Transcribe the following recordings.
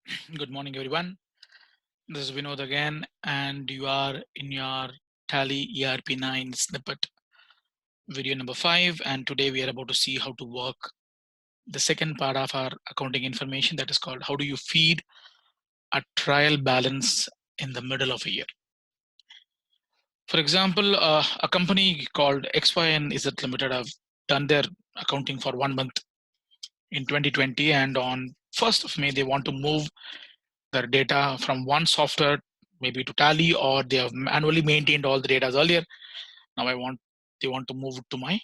Good morning, everyone. This is Vinod again, and you are in your Tally ERP 9 snippet video number 5. And today we are about to see how to work the second part of our accounting information, that is called how do you feed a trial balance in the middle of a year. For example, a company called XY and Z Limited have done their accounting for 1 month in 2020, and on 1st of May, they want to move their data from one software maybe to Tally, or they have manually maintained all the data earlier. Now they want to move it to my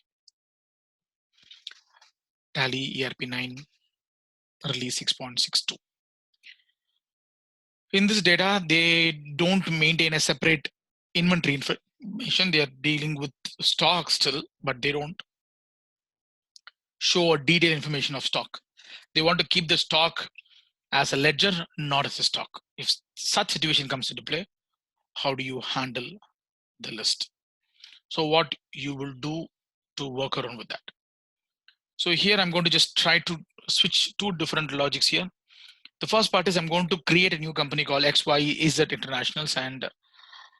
Tally ERP 9 release 6.62. In this data, they don't maintain a separate inventory information. They are dealing with stock still, but they don't show a detailed information of stock. They want to keep the stock as a ledger, not as a stock. If such situation comes into play, how do you handle the list? So what you will do to work around with that. So here I'm going to just try to switch two different logics here. The first part is I'm going to create a new company called XYZ Internationals, and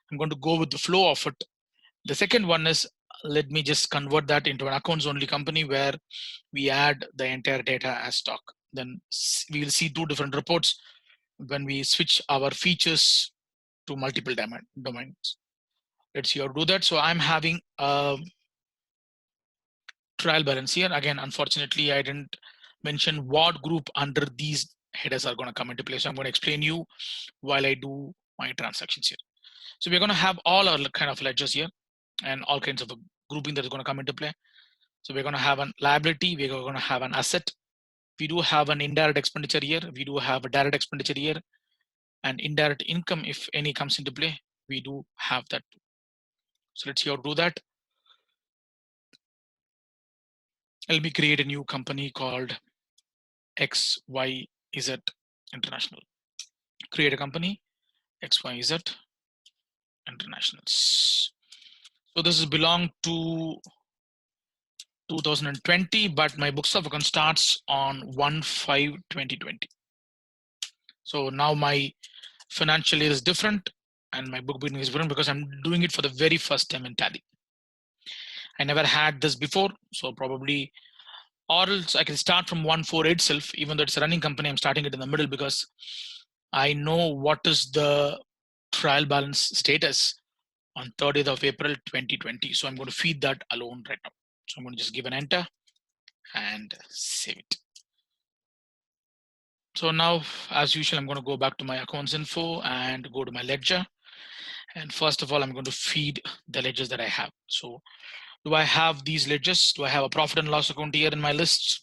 I'm going to go with the flow of it. The second one is, let me just convert that into an accounts only company where we add the entire data as stock. Then we will see two different reports when we switch our features to multiple domains. Let's see how to do that. So I'm having a trial balance here. Again, unfortunately, I didn't mention what group under these headers are going to come into play. So I'm going to explain you while I do my transactions here. So we're going to have all our kind of ledgers here and all kinds of grouping that is going to come into play. So we're going to have a liability, we're going to have an asset. We do have an indirect expenditure here. We do have a direct expenditure here, and indirect income, if any, comes into play. We do have that too. So let's see how to do that. Let me create a new company called XYZ International. Create a company, XYZ Internationals. So this is belong to 2020, but my books of account starts on 1/5/2020. So now my financial year is different and my book beginning is different because I'm doing it for the very first time in Tally. I never had this before, so probably, or else I can start from 1/4 itself. Even though it's a running company, I'm starting it in the middle because I know what is the trial balance status on 30th of April 2020. So I'm going to feed that alone right now. So I'm going to just give an enter and save it. So now, as usual, I'm going to go back to my accounts info and go to my ledger. And first of all, I'm going to feed the ledgers that I have. So do I have these ledgers? Do I have a profit and loss account here in my list?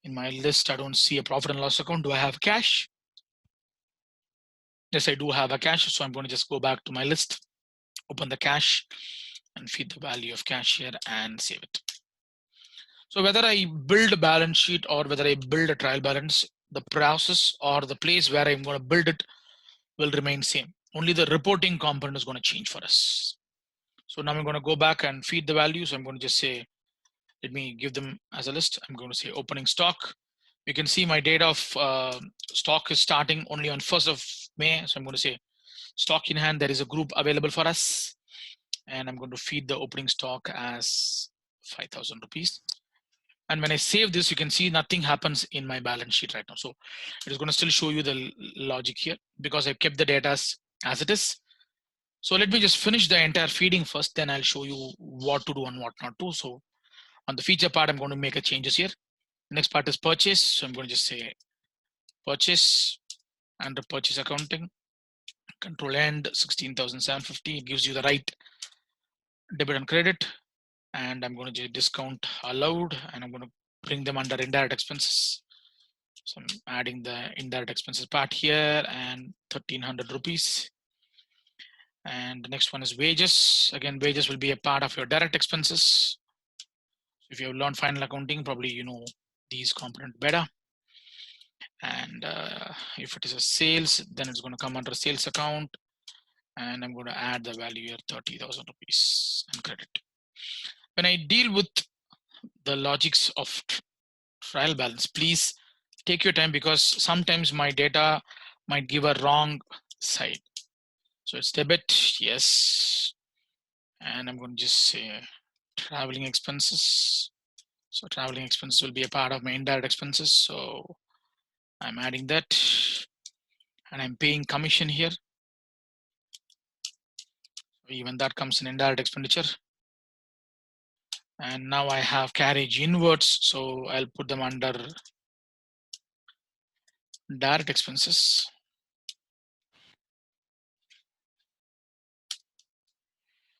In my list, I don't see a profit and loss account. Do I have cash? Yes, I do have a cash. So I'm going to just go back to my list, open the cash and feed the value of cash here and save it. So whether I build a balance sheet or whether I build a trial balance, the process or the place where I'm going to build it will remain same. Only the reporting component is going to change for us. So now I'm going to go back and feed the values. So I'm going to just say, let me give them as a list. I'm going to say opening stock. You can see my data of stock is starting only on 1st of May. So I'm going to say stock in hand. There is a group available for us. And I'm going to feed the opening stock as 5,000 rupees. And when I save this, you can see nothing happens in my balance sheet right now. So it is going to still show you the logic here because I've kept the data as it is. So let me just finish the entire feeding first, then I'll show you what to do and what not to. So on the feature part, I'm going to make a changes here. Next part is purchase. So I'm going to just say purchase and the purchase accounting. Control end 16,750. It gives you the right debit and credit. And I'm going to discount allowed, and I'm going to bring them under indirect expenses. So I'm adding the indirect expenses part here and 1,300 rupees. And the next one is wages. Again, wages will be a part of your direct expenses. If you have learned final accounting, probably you know these components better. And if it is a sales, then it's going to come under sales account. And I'm going to add the value here, 30,000 rupees and credit. When I deal with the logics of trial balance, please Take your time because sometimes my data might give a wrong side. So it's debit, yes. And I'm going to just say traveling expenses. So traveling expenses will be a part of my indirect expenses. So I'm adding that and I'm paying commission here. Even that comes in indirect expenditure. And now I have carriage inwards. So I'll put them under direct expenses.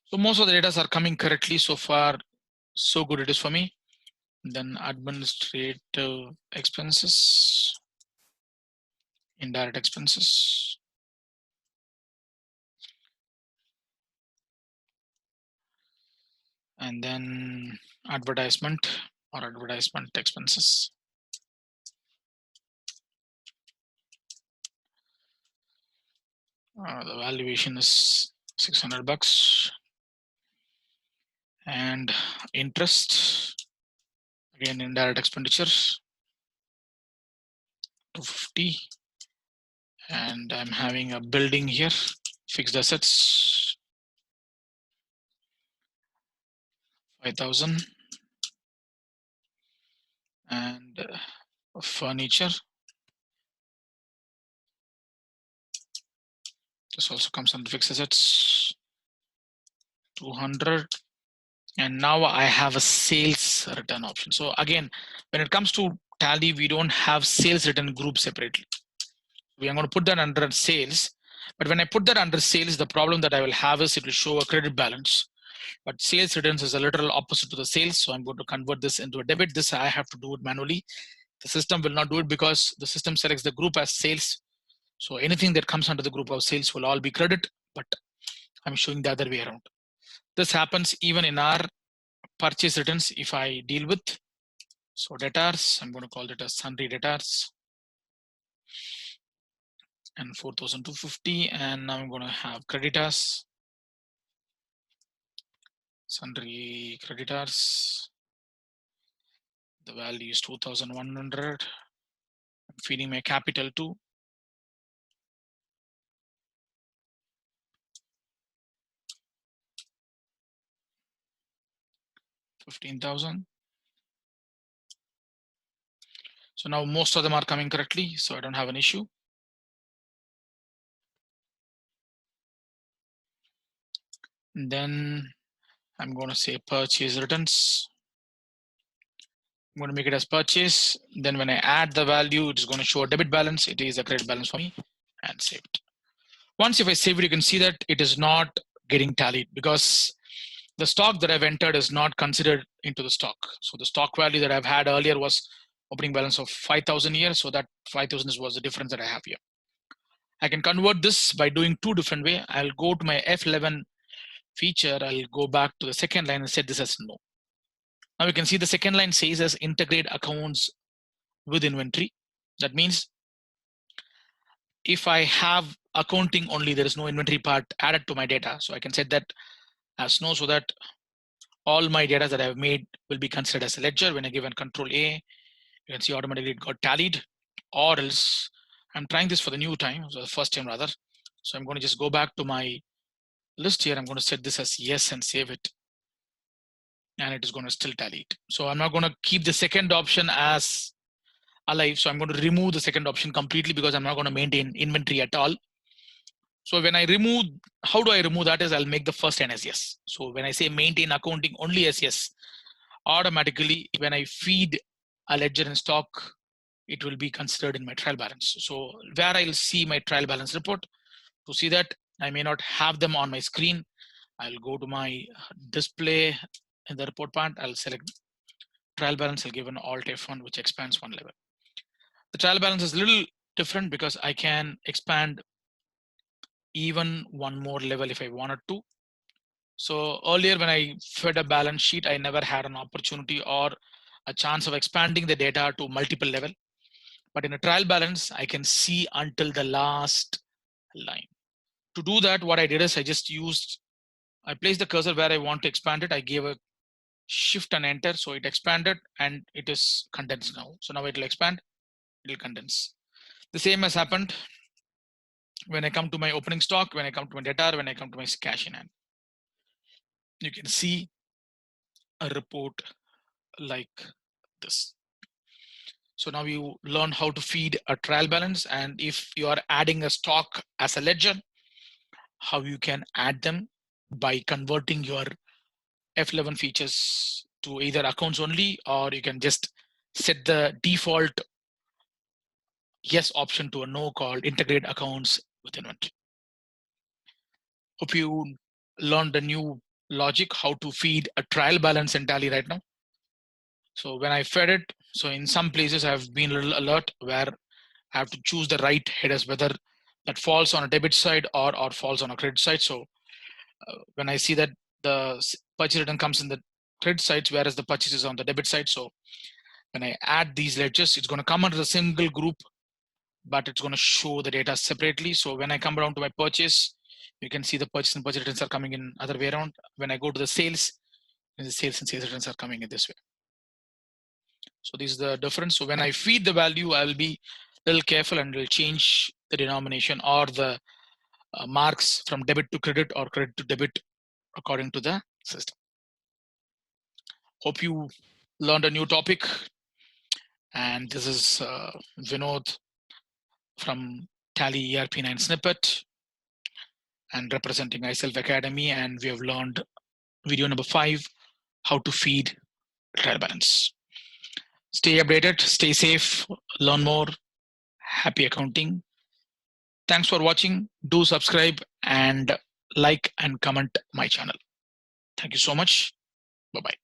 So most of the data are coming correctly so far. So good it is for me. Then administrative expenses, indirect expenses. And then advertisement or advertisement expenses. The valuation is 600 bucks. And interest, again, indirect expenditures, 250. And I'm having a building here, fixed assets, 5,000. And furniture. This also comes under fixed assets, 200. And now I have a sales return option. So again, when it comes to tally, we don't have sales return group separately. We are going to put that under sales. But when I put that under sales, the problem that I will have is it will show a credit balance. But sales returns is a literal opposite to the sales. So I'm going to convert this into a debit. This I have to do it manually. The system will not do it because the system selects the group as sales. So anything that comes under the group of sales will all be credit, but I'm showing the other way around. This happens even in our purchase returns if I deal with. So debtors, I'm going to call it as sundry debtors and 4,250. And now I'm going to have creditors, sundry creditors. The value is 2,100. I'm feeding my capital to 15,000. So now most of them are coming correctly, so I don't have an issue. And then I'm going to say purchase returns. I'm going to make it as purchase. Then when I add the value, it's going to show a debit balance. It is a credit balance for me and save it. Once if I save it, you can see that it is not getting tallied because the stock that I've entered is not considered into the stock. So the stock value that I've had earlier was opening balance of 5,000 here. So that 5,000 was the difference that I have here. I can convert this by doing two different ways. I'll go to my F11 feature. I'll go back to the second line and set this as no. Now you can see the second line says as integrate accounts with inventory. That means if I have accounting only, there is no inventory part added to my data. So I can set that as no so that all my data that I've made will be considered as a ledger. When I give a control A, you can see automatically it got tallied, or else I'm trying this for the new time, so the first time rather. So I'm going to just go back to my list here. I'm going to set this as yes and save it. And it is going to still tally it. So I'm not going to keep the second option as alive. So I'm going to remove the second option completely because I'm not going to maintain inventory at all. So when I remove, how do I remove that is I'll make the first line as yes. So when I say maintain accounting only as yes, automatically when I feed a ledger in stock, it will be considered in my trial balance. So where I'll see my trial balance report, to see that I may not have them on my screen, I'll go to my display in the report part. I'll select trial balance. I'll give an alt F1, which expands one level. The trial balance is a little different because I can expand even one more level if I wanted to. So earlier when I fed a balance sheet, I never had an opportunity or a chance of expanding the data to multiple level. But in a trial balance, I can see until the last line. To do that, what I did is I placed the cursor where I want to expand it. I gave a shift and enter. So it expanded and it is condensed now. So now it will expand. it will condense. The same has happened when I come to my opening stock, when I come to my data, when I come to my cash in hand. You can see a report like this. So now you learn how to feed a trial balance, and if you are adding a stock as a ledger, how you can add them by converting your F11 features to either accounts only, or you can just set the default yes option to a no called integrate accounts with inventory. Hope you learned a new logic how to feed a trial balance in Tally right now. So when I fed it, so in some places I've been a little alert where I have to choose the right headers, whether that falls on a debit side or falls on a credit side. So when I see that the purchase return comes in the credit side, whereas the purchase is on the debit side. So when I add these ledgers, it's going to come under the single group, but it's going to show the data separately. So when I come around to my purchase, you can see the purchase and purchase returns are coming in other way around. When I go to the sales, the sales and sales returns are coming in this way. So this is the difference. So when I feed the value, I will be a little careful and will change the denomination or the marks from debit to credit or credit to debit according to the system. Hope you learned a new topic. And this is Vinod from Tally ERP 9 snippet and representing iSelf Academy. And we have learned video number 5, how to feed trial balance. Stay updated, stay safe, learn more. Happy accounting. Thanks for watching. Do subscribe and like and comment my channel. Thank you so much. Bye-bye.